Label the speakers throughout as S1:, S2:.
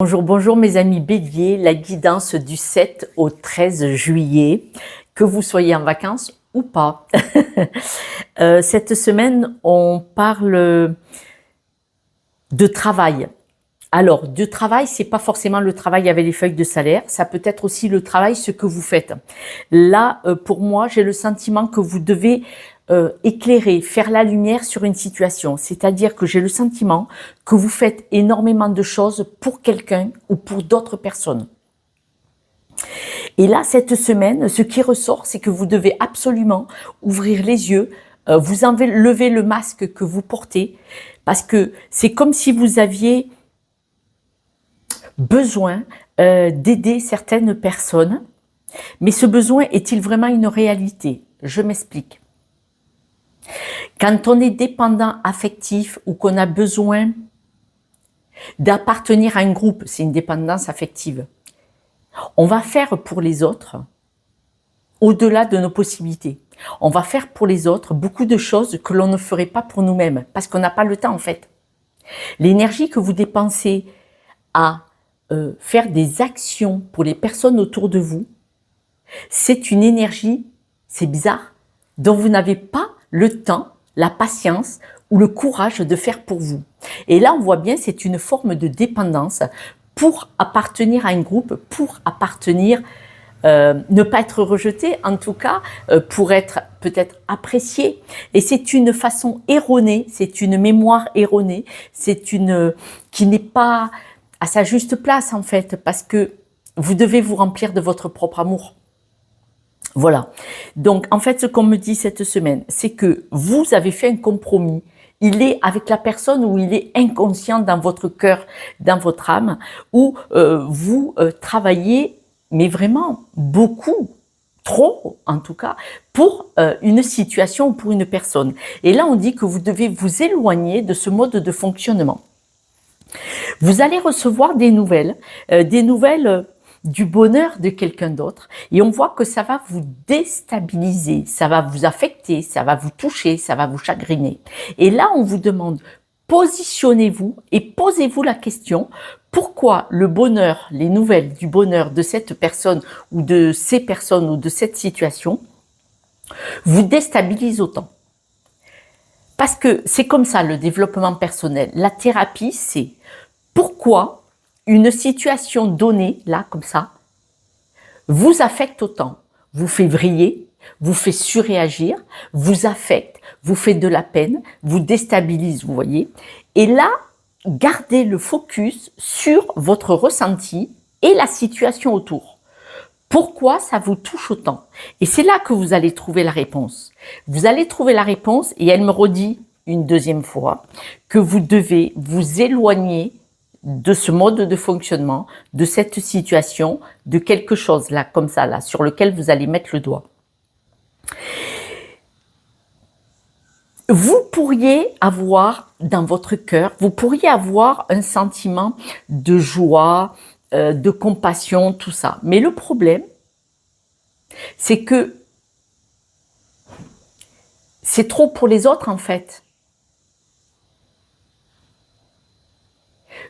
S1: Bonjour, bonjour mes amis béliers, la guidance du 7 au 13 juillet, que vous soyez en vacances ou pas. Cette semaine, on parle de travail. Alors, de travail, c'est pas forcément le travail avec les feuilles de salaire, ça peut être aussi le travail, ce que vous faites. Là, pour moi, j'ai le sentiment que vous devez éclairer, faire la lumière sur une situation. C'est-à-dire que j'ai le sentiment que vous faites énormément de choses pour quelqu'un ou pour d'autres personnes. Et là, cette semaine, ce qui ressort, c'est que vous devez absolument ouvrir les yeux, vous enlever le masque que vous portez, parce que c'est comme si vous aviez besoin d'aider certaines personnes, mais ce besoin est-il vraiment une réalité? Je m'explique. Quand on est dépendant affectif ou qu'on a besoin d'appartenir à un groupe, c'est une dépendance affective, on va faire pour les autres au-delà de nos possibilités. On va faire pour les autres beaucoup de choses que l'on ne ferait pas pour nous-mêmes, parce qu'on n'a pas le temps en fait. L'énergie que vous dépensez à faire des actions pour les personnes autour de vous, c'est une énergie, c'est bizarre, dont vous n'avez pas le temps, la patience ou le courage de faire pour vous. Et là, on voit bien, c'est une forme de dépendance pour appartenir à un groupe, pour appartenir, ne pas être rejeté, en tout cas, pour être peut-être apprécié. Et c'est une façon erronée, c'est une mémoire erronée, c'est une qui n'est pas à sa juste place en fait, parce que vous devez vous remplir de votre propre amour. Voilà. Donc, en fait, ce qu'on me dit cette semaine, c'est que vous avez fait un compromis. Il est avec la personne ou il est inconscient dans votre cœur, dans votre âme, où vous travaillez, mais vraiment beaucoup, trop en tout cas, pour une situation ou pour une personne. Et là, on dit que vous devez vous éloigner de ce mode de fonctionnement. Vous allez recevoir des nouvelles du bonheur de quelqu'un d'autre, et on voit que ça va vous déstabiliser, ça va vous affecter, ça va vous toucher, ça va vous chagriner. Et là, on vous demande, positionnez-vous et posez-vous la question, pourquoi le bonheur, les nouvelles du bonheur de cette personne ou de ces personnes ou de cette situation vous déstabilisent autant? Parce que c'est comme ça le développement personnel. La thérapie, c'est pourquoi une situation donnée, là, comme ça, vous affecte autant, vous fait vriller, vous fait surréagir, vous affecte, vous fait de la peine, vous déstabilise, vous voyez. Et là, gardez le focus sur votre ressenti et la situation autour. Pourquoi ça vous touche autant? Et c'est là que vous allez trouver la réponse. Vous allez trouver la réponse et elle me redit une deuxième fois que vous devez vous éloigner de ce mode de fonctionnement, de cette situation, de quelque chose là, comme ça, là, sur lequel vous allez mettre le doigt. Vous pourriez avoir dans votre cœur, vous pourriez avoir un sentiment de joie, de compassion, tout ça. Mais le problème, c'est que c'est trop pour les autres en fait.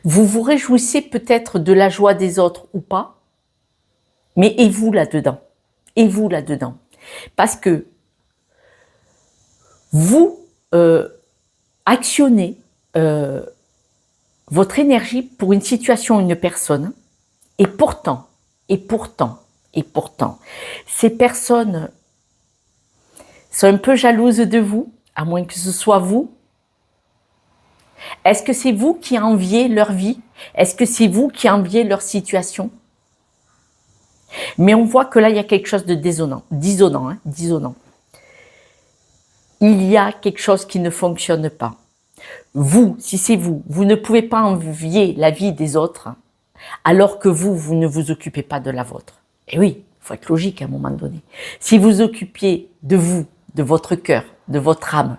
S1: Vous vous réjouissez peut-être de la joie des autres ou pas, mais et vous là-dedans? Et vous là-dedans? Parce que vous actionnez votre énergie pour une situation, une personne, et pourtant, ces personnes sont un peu jalouses de vous, à moins que ce soit vous. Est-ce que c'est vous qui enviez leur vie? Est-ce que c'est vous qui enviez leur situation? Mais on voit que là, il y a quelque chose de dissonant. Il y a quelque chose qui ne fonctionne pas. Vous, si c'est vous, vous ne pouvez pas envier la vie des autres, alors que vous ne vous occupez pas de la vôtre. Et oui, il faut être logique à un moment donné. Si vous occupiez de vous, de votre cœur, de votre âme,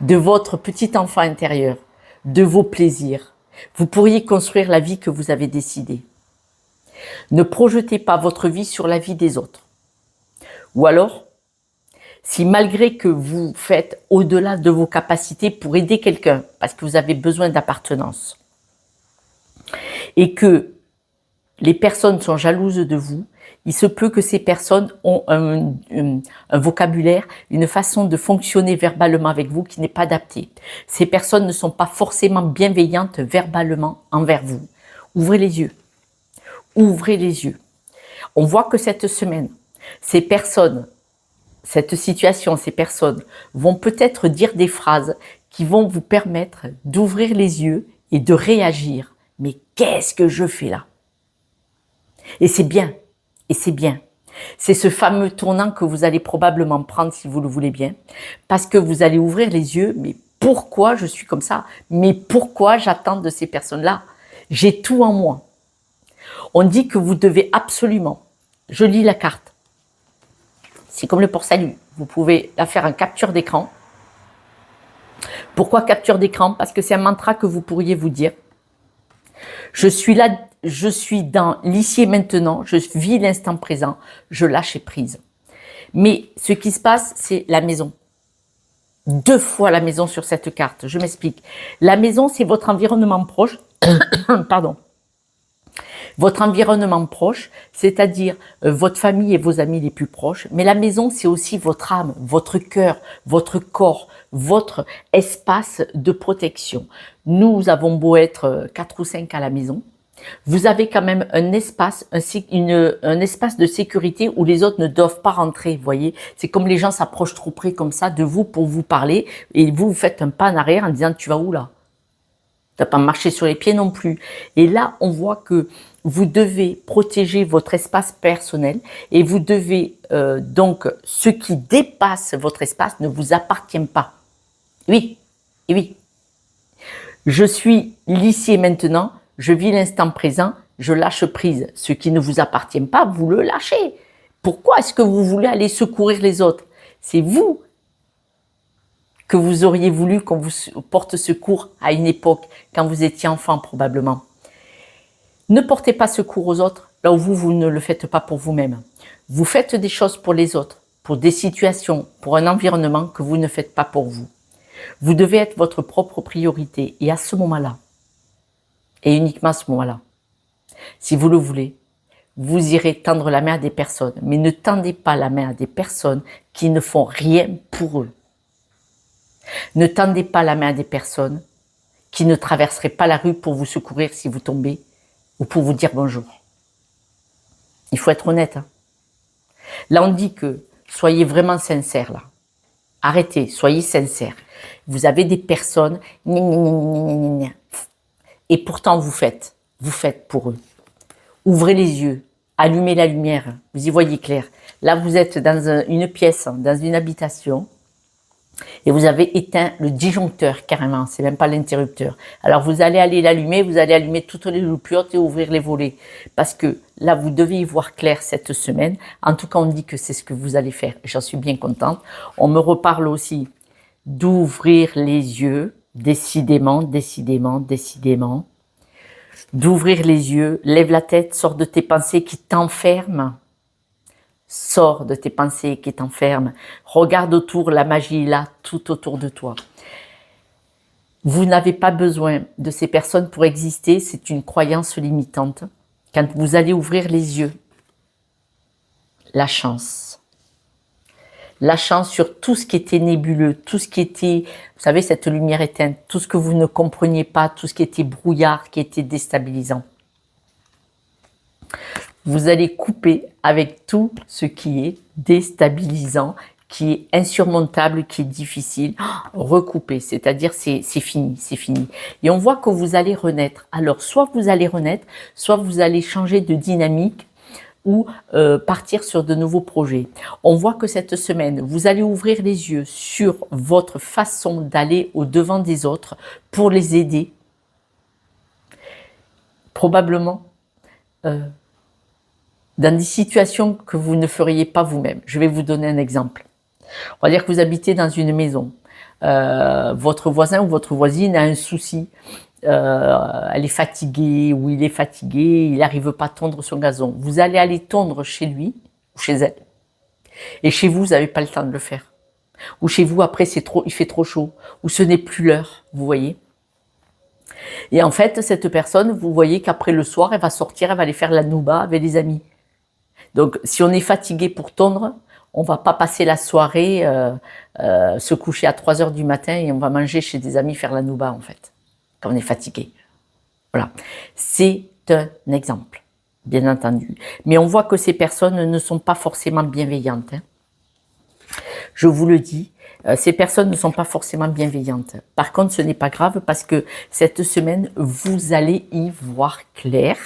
S1: de votre petit enfant intérieur, de vos plaisirs, vous pourriez construire la vie que vous avez décidée. Ne projetez pas votre vie sur la vie des autres. Ou alors, si malgré que vous faites au-delà de vos capacités pour aider quelqu'un, parce que vous avez besoin d'appartenance, et que les personnes sont jalouses de vous, il se peut que ces personnes ont un vocabulaire, une façon de fonctionner verbalement avec vous qui n'est pas adaptée. Ces personnes ne sont pas forcément bienveillantes verbalement envers vous. Ouvrez les yeux. Ouvrez les yeux. On voit que cette semaine, ces personnes, cette situation, ces personnes vont peut-être dire des phrases qui vont vous permettre d'ouvrir les yeux et de réagir. Mais qu'est-ce que je fais là? Et c'est bien. Et c'est bien. C'est ce fameux tournant que vous allez probablement prendre si vous le voulez bien, parce que vous allez ouvrir les yeux, mais pourquoi je suis comme ça? Mais pourquoi j'attends de ces personnes-là? J'ai tout en moi. On dit que vous devez absolument, je lis la carte, c'est comme le port-salut, vous pouvez la faire en capture d'écran. Pourquoi capture d'écran? Parce que c'est un mantra que vous pourriez vous dire. Je suis là, je suis dans l'ici et maintenant, je vis l'instant présent, je lâche prise. Mais ce qui se passe, c'est la maison. 2 fois la maison sur cette carte, je m'explique. La maison, c'est votre environnement proche, pardon. Votre environnement proche, c'est-à-dire votre famille et vos amis les plus proches. Mais la maison, c'est aussi votre âme, votre cœur, votre corps, votre espace de protection. Nous avons beau être 4 ou 5 à la maison, vous avez quand même un espace, un espace de sécurité où les autres ne doivent pas rentrer, vous voyez. C'est comme les gens s'approchent trop près comme ça de vous pour vous parler et vous faites un pas en arrière en disant « tu vas où là ?» Tu n'as pas marché sur les pieds non plus. Et là, on voit que vous devez protéger votre espace personnel et vous devez donc, ce qui dépasse votre espace ne vous appartient pas. Oui, et oui. Je suis l'ici et maintenant, je vis l'instant présent, je lâche prise. Ce qui ne vous appartient pas, vous le lâchez. Pourquoi est-ce que vous voulez aller secourir les autres? C'est vous que vous auriez voulu qu'on vous porte secours à une époque, quand vous étiez enfant probablement. Ne portez pas secours aux autres là où vous ne le faites pas pour vous-même. Vous faites des choses pour les autres, pour des situations, pour un environnement que vous ne faites pas pour vous. Vous devez être votre propre priorité et à ce moment-là, et uniquement à ce moment-là, si vous le voulez, vous irez tendre la main à des personnes, mais ne tendez pas la main à des personnes qui ne font rien pour eux. Ne tendez pas la main à des personnes qui ne traverseraient pas la rue pour vous secourir si vous tombez ou pour vous dire bonjour. Il faut être honnête. Hein. Là, on dit que soyez vraiment sincères. Là. Arrêtez, soyez sincères. Vous avez des personnes et pourtant vous faites pour eux. Ouvrez les yeux, allumez la lumière, vous y voyez clair. Là, vous êtes dans une pièce, dans une habitation. Et vous avez éteint le disjoncteur carrément, c'est même pas l'interrupteur. Alors vous allez aller l'allumer, vous allez allumer toutes les loupiottes et ouvrir les volets. Parce que là, vous devez y voir clair cette semaine. En tout cas, on dit que c'est ce que vous allez faire. J'en suis bien contente. On me reparle aussi d'ouvrir les yeux, décidément, décidément, décidément. D'ouvrir les yeux, lève la tête, sors de tes pensées qui t'enferment. Sors de tes pensées qui t'enferment. Regarde autour, la magie est là, tout autour de toi. Vous n'avez pas besoin de ces personnes pour exister, c'est une croyance limitante. Quand vous allez ouvrir les yeux, la chance. La chance sur tout ce qui était nébuleux, tout ce qui était, vous savez, cette lumière éteinte, tout ce que vous ne compreniez pas, tout ce qui était brouillard, qui était déstabilisant. Vous allez couper avec tout ce qui est déstabilisant, qui est insurmontable, qui est difficile. Recouper, c'est-à-dire c'est fini, c'est fini. Et on voit que vous allez renaître. Alors, soit vous allez renaître, soit vous allez changer de dynamique ou partir sur de nouveaux projets. On voit que cette semaine, vous allez ouvrir les yeux sur votre façon d'aller au-devant des autres pour les aider. Probablement dans des situations que vous ne feriez pas vous-même. Je vais vous donner un exemple. On va dire que vous habitez dans une maison. Votre voisin ou votre voisine a un souci. Elle est fatiguée ou il est fatigué, il n'arrive pas à tondre son gazon. Vous allez aller tondre chez lui ou chez elle. Et chez vous, vous n'avez pas le temps de le faire. Ou chez vous, après, il fait trop chaud. Ou ce n'est plus l'heure, vous voyez. Et en fait, cette personne, vous voyez qu'après le soir, elle va sortir, elle va aller faire la nouba avec les amis. Donc, si on est fatigué pour tondre, on va pas passer la soirée, se coucher à 3 heures du matin et on va manger chez des amis faire la nouba, en fait, quand on est fatigué. Voilà. C'est un exemple, bien entendu. Mais on voit que ces personnes ne sont pas forcément bienveillantes, hein. Je vous le dis, ces personnes ne sont pas forcément bienveillantes. Par contre, ce n'est pas grave parce que cette semaine, vous allez y voir clair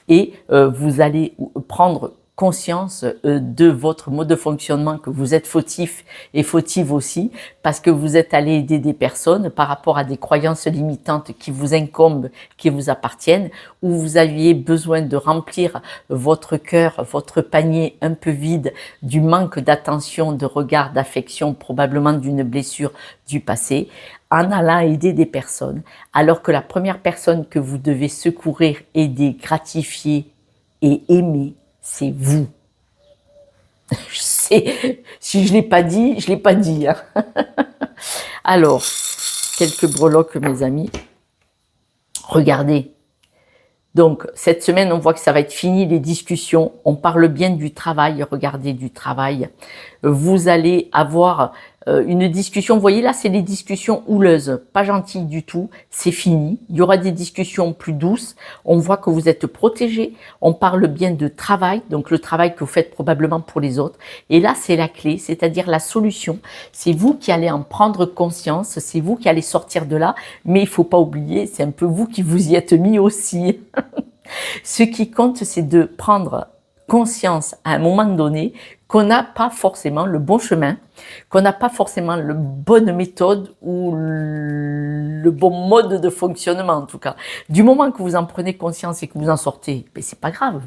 S1: et vous allez prendre conscience de votre mode de fonctionnement, que vous êtes fautif et fautive aussi, parce que vous êtes allé aider des personnes par rapport à des croyances limitantes qui vous incombent, qui vous appartiennent, où vous aviez besoin de remplir votre cœur, votre panier un peu vide du manque d'attention, de regard, d'affection, probablement d'une blessure du passé, en allant aider des personnes, alors que la première personne que vous devez secourir, aider, gratifier et aimer, c'est vous. Si je ne l'ai pas dit, je ne l'ai pas dit, hein. Alors, quelques breloques, mes amis. Regardez. Donc, cette semaine, on voit que ça va être fini, les discussions. On parle bien du travail. Regardez, du travail. Vous allez avoir une discussion. Vous voyez, là, c'est les discussions houleuses. Pas gentilles du tout. C'est fini. Il y aura des discussions plus douces. On voit que vous êtes protégés. On parle bien de travail. Donc, le travail que vous faites probablement pour les autres. Et là, c'est la clé, c'est-à-dire la solution. C'est vous qui allez en prendre conscience. C'est vous qui allez sortir de là. Mais il faut pas oublier, c'est un peu vous qui vous y êtes mis aussi. Ce qui compte, c'est de prendre conscience à un moment donné qu'on n'a pas forcément le bon chemin, qu'on n'a pas forcément la bonne méthode ou le bon mode de fonctionnement en tout cas. Du moment que vous en prenez conscience et que vous en sortez, ben c'est pas grave.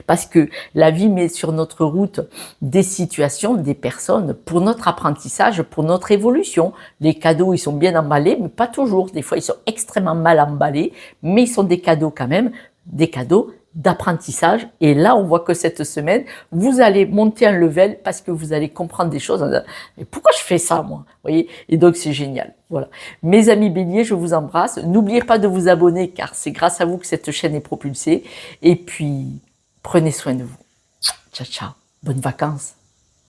S1: Parce que la vie met sur notre route des situations, des personnes pour notre apprentissage, pour notre évolution. Les cadeaux, ils sont bien emballés, mais pas toujours. Des fois, ils sont extrêmement mal emballés, mais ils sont des cadeaux quand même, des cadeaux d'apprentissage. Et là, on voit que cette semaine, vous allez monter un level parce que vous allez comprendre des choses. Mais pourquoi je fais ça, moi? Vous voyez? Et donc, c'est génial. Voilà. Mes amis béliers, je vous embrasse. N'oubliez pas de vous abonner car c'est grâce à vous que cette chaîne est propulsée. Et puis, prenez soin de vous. Ciao, ciao. Bonnes vacances.